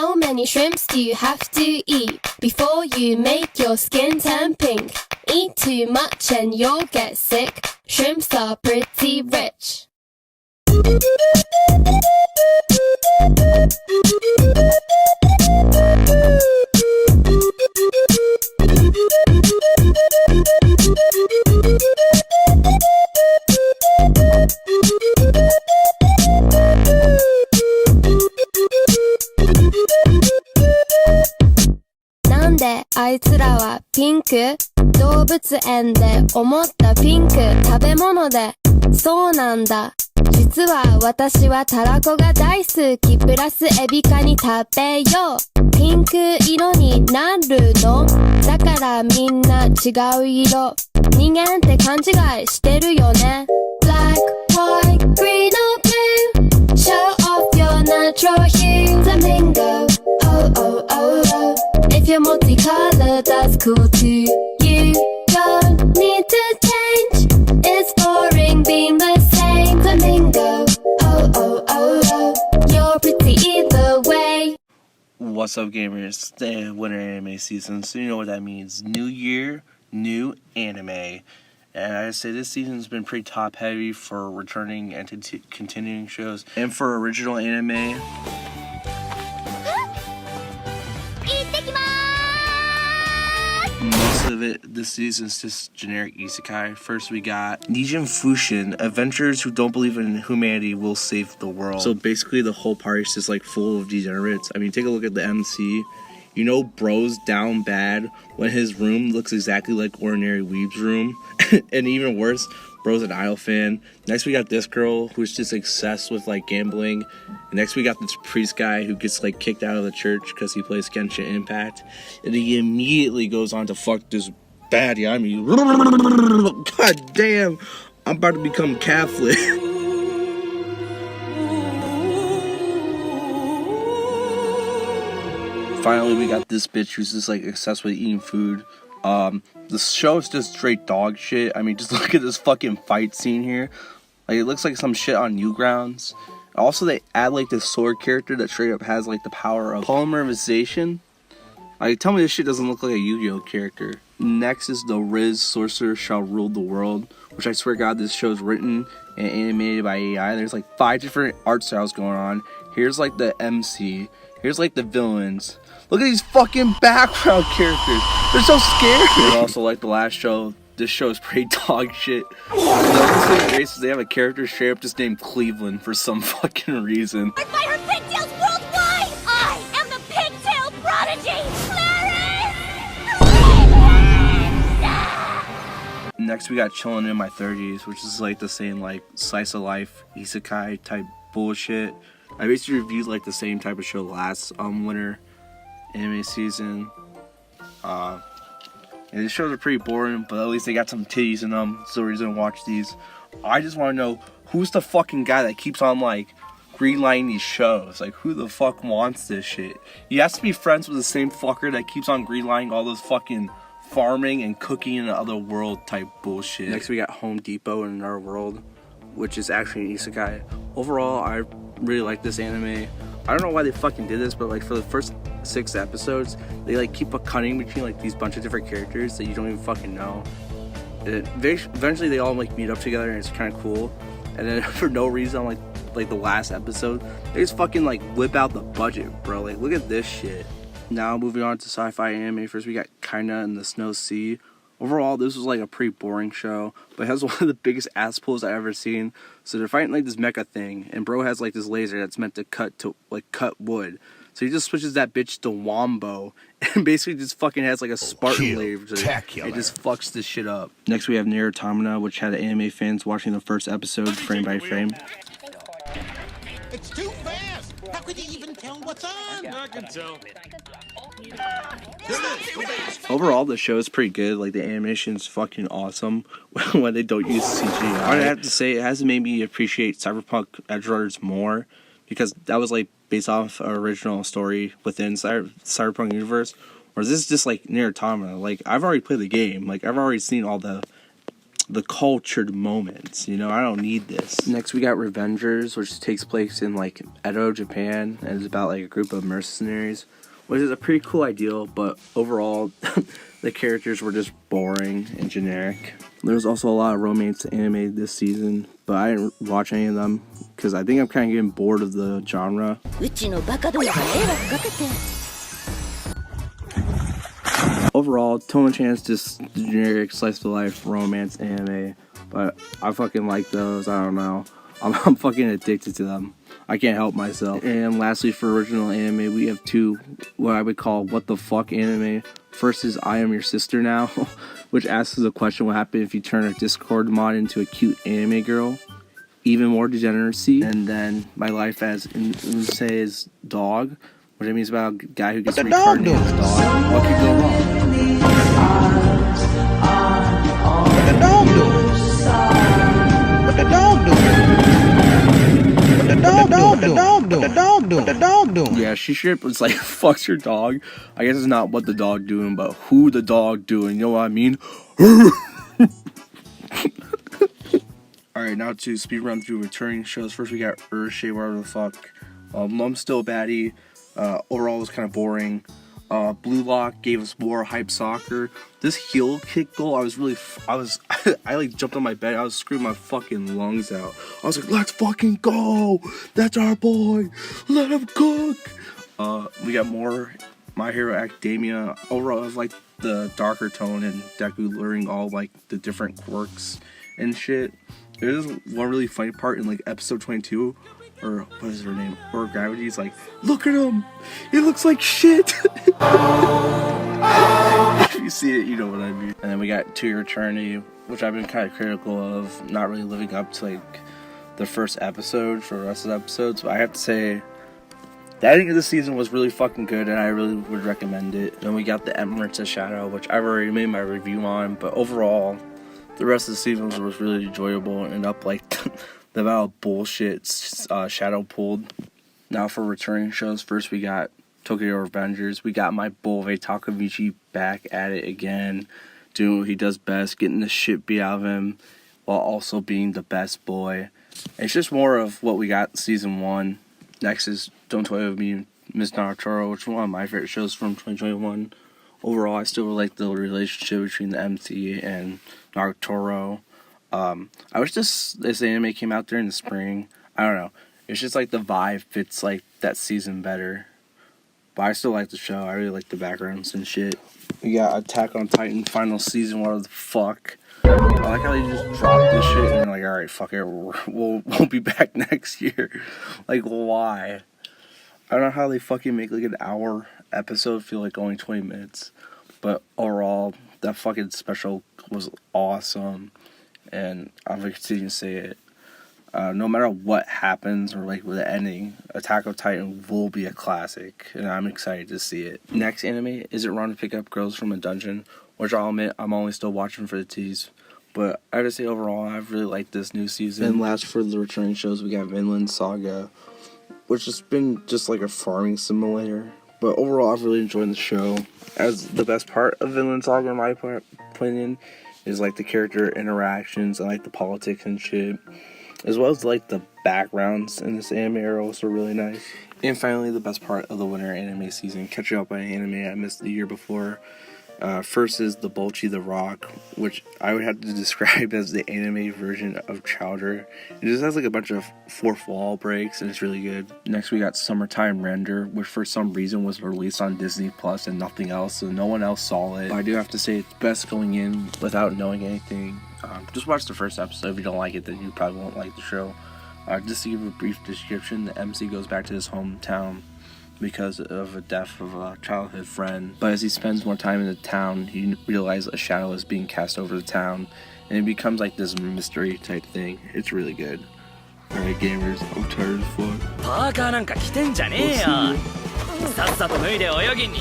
How many shrimps do you have to eat before you make your skin turn pink? Eat too much and you'll get sick. Shrimps are pretty rich.なんであいつらはピンク？動物園で思ったピンク食べ物でそうなんだ実は私はたらこが大好きプラスエビカニ食べようピンク色になるのだからみんな違う色人間って勘違いしてるよね Black, white, green or blue Show off your natural hue Flamingo, oh oh oh oh If you're multicolored that's cool too You don't need to change It's boring being the same Flamingo, oh oh oh oh You're pretty either way What's up, gamers? The winter anime season, so you know what that means. New year, new anime. And I say this season's been pretty top heavy for returning and continuing shows. And for original anime, most of it this season's just generic isekai. First we got Nijin Fushin, adventurers who don't believe in humanity will save the world. So basically the whole party is just like full of degenerates. I mean, take a look at the MC. You know bro's down bad when his room looks exactly like ordinary weeb's room. And even worse, bro's an idol fan. Next we got this girl who's just obsessed with like gambling. And next we got this priest guy who gets like kicked out of the church because he plays Genshin Impact. And he immediately goes on to fuck this baddie. I mean, god damn, I'm about to become Catholic. Finally, we got this bitch who's just like obsessed with eating food. The show is just straight dog shit. I mean, just look at this fucking fight scene here. Like, it looks like some shit on Newgrounds. Also, they add like this sword character that straight up has like the power of polymerization. Like, tell me this shit doesn't look like a Yu-Gi-Oh character. Next is the Riz Sorcerer Shall Rule the World, which I swear to God, this show is written and animated by AI. There's like 5 different art styles going on. Here's like the MC. Here's like the villains. Look at these fucking background characters. They're so scary. And also, like the last show, this show is pretty dog shit. The races, they have a character straight up just named Cleveland for some fucking reason. By her pigtails worldwide! I am the pigtail prodigy, Clarence! Next, we got Chillin' in My 30s, which is like the same like slice of life isekai type bullshit. I basically reviewed like the same type of show last winter anime season. And these shows are pretty boring, but at least they got some titties in them, so we're gonna watch these. I just want to know who's the fucking guy that keeps on like greenlighting these shows. Like, who the fuck wants this shit? You have to be friends with the same fucker that keeps on greenlighting all those fucking farming and cooking in another world type bullshit. Next we got Home Depot in Another World, which is actually an isekai. Overall, I really like this anime. I don't know why they fucking did this, but like for the first 6 episodes, they like keep cutting between like these bunch of different characters that you don't even fucking know. And eventually they all like meet up together and it's kind of cool. And then for no reason, like the last episode, they just fucking like whip out the budget, bro. Like, look at this shit. Now moving on to sci-fi anime. First we got Kaina and the Snow Sea. Overall, this was like a pretty boring show, but it has one of the biggest ass pulls I've ever seen. So they're fighting like this mecha thing, and bro has like this laser that's meant to cut wood. So he just switches that bitch to Wombo, and basically just fucking has like a Spartan laser. It just fucks this shit up. Next we have Nier Automata, which had anime fans watching the first episode frame by frame. It's too fast! How could you even tell what's on? I can tell. Overall, the show is pretty good. Like, the animation's fucking awesome when they don't use CGI. I have to say, it has made me appreciate Cyberpunk Edgerunners more, because that was like based off an original story within Cyberpunk universe. Whereas this is just like Nier Automata. Like, I've already played the game. Like, I've already seen all the the cultured moments. You know, I don't need this. Next, we got Revengers, which takes place in like Edo, Japan, and is about like a group of mercenaries, which is a pretty cool idea. But overall, the characters were just boring and generic. There was also a lot of romance anime this season, but I didn't watch any of them because I think I'm kind of getting bored of the genre. Overall, Tomo-chan is just generic slice of life romance anime, but I fucking like those. I don't know. I'm fucking addicted to them. I can't help myself. And lastly, for original anime, we have two what I would call what the fuck anime. First is I Am Your Sister Now, which asks the question what happens if you turn a Discord mod into a cute anime girl. Even more degeneracy. And then My Life as Insei's Dog, which means about a guy who gets reincarnated as a dog. What could go wrong? What the dog doing? What the dog doing? What the dog doing? What the dog doing? What the dog doing? Yeah, she straight was like, fucks your dog. I guess it's not what the dog doing, but who the dog doing. You know what I mean? Alright, now to speed run through returning shows. First, we got Urshay, whatever the fuck. Mom's Still Baddie. Overall, it was kind of boring. Blue Lock gave us more hype soccer. This heel kick goal, I like jumped on my bed. I was screaming my fucking lungs out. I was like, let's fucking go. That's our boy. Let him cook. We got more My Hero Academia. Overall, I was like the darker tone and Deku learning all like the different quirks and shit. There's one really funny part in like episode 22. Or what is her name? Or Gravity's like, look at him! He looks like shit! If you see it, you know what I mean. And then we got To Your Eternity, which I've been kind of critical of, not really living up to like the first episode for the rest of the episodes. But I have to say, the ending of the season was really fucking good, and I really would recommend it. Then we got The Emirates of Shadow, which I've already made my review on, but overall, the rest of the season was really enjoyable and up like the amount of bullshit Shadow pulled. Now for returning shows, first we got Tokyo Revengers. We got my boy Takemichi back at it again, doing what he does best, getting the shit beat out of him, while also being the best boy. It's just more of what we got in season 1. Next is Don't Toy With Me, Miss Naruto, which is one of my favorite shows from 2021. Overall, I still like the relationship between the MC and Naruto. I wish this anime came out during the spring. I don't know. It's just like the vibe fits like that season better. But I still like the show. I really like the backgrounds and shit. We got Attack on Titan final season. What the fuck? I like how they just dropped this shit and they're like, alright, fuck it. We'll be back next year. Like, why? I don't know how they fucking make like an hour episode feel like only 20 minutes. But overall, that fucking special was awesome. And I'm going to continue to say it. No matter what happens or like with the ending, Attack on Titan will be a classic, and I'm excited to see it. Next anime is It Wrong to Pick Up Girls from a Dungeon, which I'll admit I'm only still watching for the tease. But I gotta say overall, I've really liked this new season. And last for the returning shows, we got Vinland Saga, which has been just like a farming simulator. But overall, I've really enjoyed the show. As the best part of Vinland Saga, in my opinion, is like the character interactions and like the politics and shit, as well as like the backgrounds in this anime are also really nice. And finally, the best part of the winter anime season, catching up on an anime I missed the year before. First is the Bocchi the Rock, which I would have to describe as the anime version of Chowder. It just has like a bunch of fourth wall breaks and it's really good. Next we got Summertime Render, which for some reason was released on Disney Plus and nothing else, so no one else saw it. But I do have to say it's best going in without knowing anything. Just watch the first episode. If you don't like it, then you probably won't like the show. Just to give a brief description, the MC goes back to his hometown because of a death of a childhood friend. But as he spends more time in the town, he realizes a shadow is being cast over the town, and it becomes like this mystery type thing. It's really good. Alright gamers, I'm tired as fuck. パーカーなんか着てんじゃねえよ。さっさと脱いで泳ぎに。